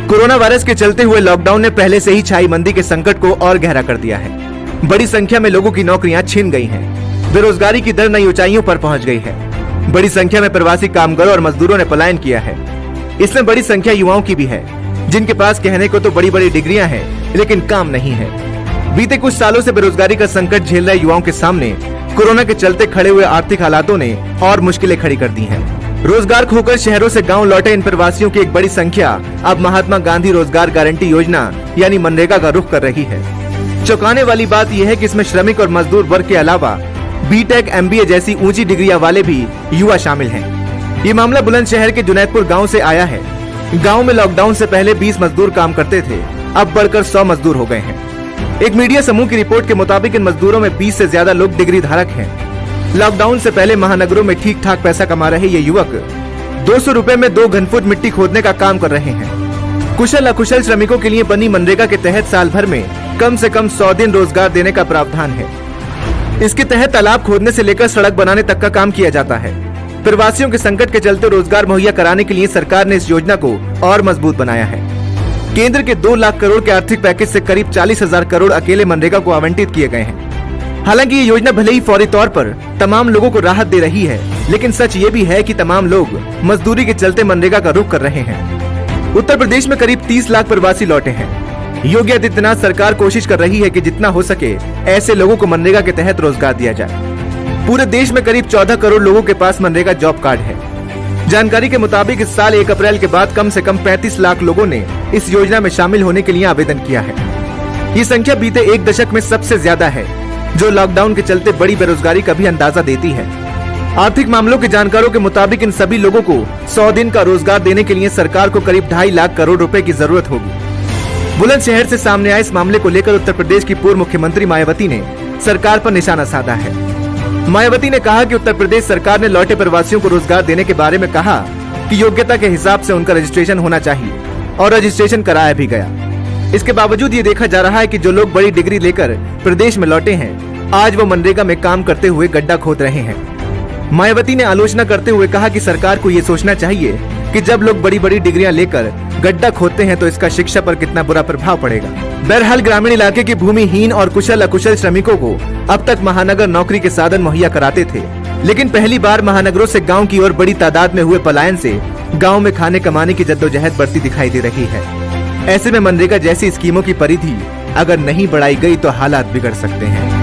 Corona virus के चलते हुए लॉकडाउन ने पहले से ही छाई मंदी के संकट को और गहरा कर दिया है। बड़ी संख्या में लोगों की नौकरियां छिन गई हैं। बेरोजगारी की दर नई ऊंचाइयों पर पहुंच गई है। बड़ी संख्या में प्रवासी कामगारों और मजदूरों ने पलायन किया है। इसमें बड़ी संख्या युवाओं की भी है, जिनके पास कहने को तो बड़ी बड़ी डिग्रियां हैं, लेकिन काम नहीं है। बीते कुछ सालों से बेरोजगारी का संकट झेल रहे युवाओं के सामने कोरोना के चलते खड़े हुए आर्थिक हालातों ने और मुश्किलें खड़ी कर दी हैं। रोजगार खोकर शहरों से गांव लौटे इन प्रवासियों की एक बड़ी संख्या अब महात्मा गांधी रोजगार गारंटी योजना यानी मनरेगा का रुख कर रही है। चौंकाने वाली बात यह है कि इसमें श्रमिक और मजदूर वर्ग के अलावा बीटेक, एमबीए जैसी ऊंची डिग्रियां वाले भी युवा शामिल हैं। ये मामला बुलंदशहर के जुनैदपुर गांव से आया है। गांव में लॉकडाउन से पहले 20 मजदूर काम करते थे, अब बढ़कर 100 मजदूर हो गए हैं। एक मीडिया समूह की रिपोर्ट के मुताबिक इन मजदूरों में 20 से ज्यादा लोग डिग्री धारक हैं। लॉकडाउन से पहले महानगरों में ठीक ठाक पैसा कमा रहे ये युवक 200 रुपए में 2 घनफुट मिट्टी खोदने का काम कर रहे हैं। कुशल अकुशल श्रमिकों के लिए बनी मनरेगा के तहत साल भर में कम से कम 100 दिन रोजगार देने का प्रावधान है। इसके तहत तालाब खोदने से लेकर सड़क बनाने तक का काम किया जाता है। प्रवासियों के संकट के चलते रोजगार मुहैया कराने के लिए सरकार ने इस योजना को और मजबूत बनाया है। केंद्र के 2 लाख करोड़ के आर्थिक पैकेज से करीब 40,000 करोड़ अकेले मनरेगा को आवंटित किए गए हैं। हालांकि ये योजना भले ही फौरी तौर पर तमाम लोगों को राहत दे रही है, लेकिन सच ये भी है कि तमाम लोग मजदूरी के चलते मनरेगा का रुख कर रहे हैं। उत्तर प्रदेश में करीब 30 लाख प्रवासी लौटे हैं। योगी आदित्यनाथ सरकार कोशिश कर रही है कि जितना हो सके ऐसे लोगों को मनरेगा के तहत रोजगार दिया जाए। पूरे देश में करीब 14 करोड़ लोगों के पास मनरेगा जॉब कार्ड है। जानकारी के मुताबिक इस साल 1 अप्रैल के बाद कम से कम 35 लाख लोगों ने इस योजना में शामिल होने के लिए आवेदन किया है। ये संख्या बीते 1 दशक में सबसे ज्यादा है, जो लॉकडाउन के चलते बड़ी बेरोजगारी का भी अंदाजा देती है। आर्थिक मामलों के जानकारों के मुताबिक इन सभी लोगों को 100 दिन का रोजगार देने के लिए सरकार को करीब 2.5 लाख करोड़ रुपए की जरूरत होगी। बुलंदशहर से सामने आए इस मामले को लेकर उत्तर प्रदेश की पूर्व मुख्यमंत्री मायावती ने सरकार पर निशाना साधा है। मायावती ने कहा कि उत्तर प्रदेश सरकार ने लौटे प्रवासियों को रोजगार देने के बारे में कहा कि योग्यता के हिसाब से उनका रजिस्ट्रेशन होना चाहिए और रजिस्ट्रेशन कराया भी गया। इसके बावजूद ये देखा जा रहा है कि जो लोग बड़ी डिग्री लेकर प्रदेश में लौटे हैं, आज वो मनरेगा में काम करते हुए गड्ढा खोद रहे हैं। मायावती ने आलोचना करते हुए कहा कि सरकार को ये सोचना चाहिए कि जब लोग बड़ी बड़ी डिग्रियां लेकर गड्ढा खोदते हैं तो इसका शिक्षा पर कितना बुरा प्रभाव पड़ेगा। बहरहाल ग्रामीण इलाके के भूमिहीन और कुशल अकुशल श्रमिकों को अब तक महानगर नौकरी के साधन मुहैया कराते थे, लेकिन पहली बार महानगरों से गाँव की ओर बड़ी तादाद में हुए पलायन से गाँव में खाने कमाने की जद्दोजहद बढ़ती दिखाई दे रही है। ऐसे में मनरेगा जैसी स्कीमों की परिधि अगर नहीं बढ़ाई गई तो हालात बिगड़ सकते हैं।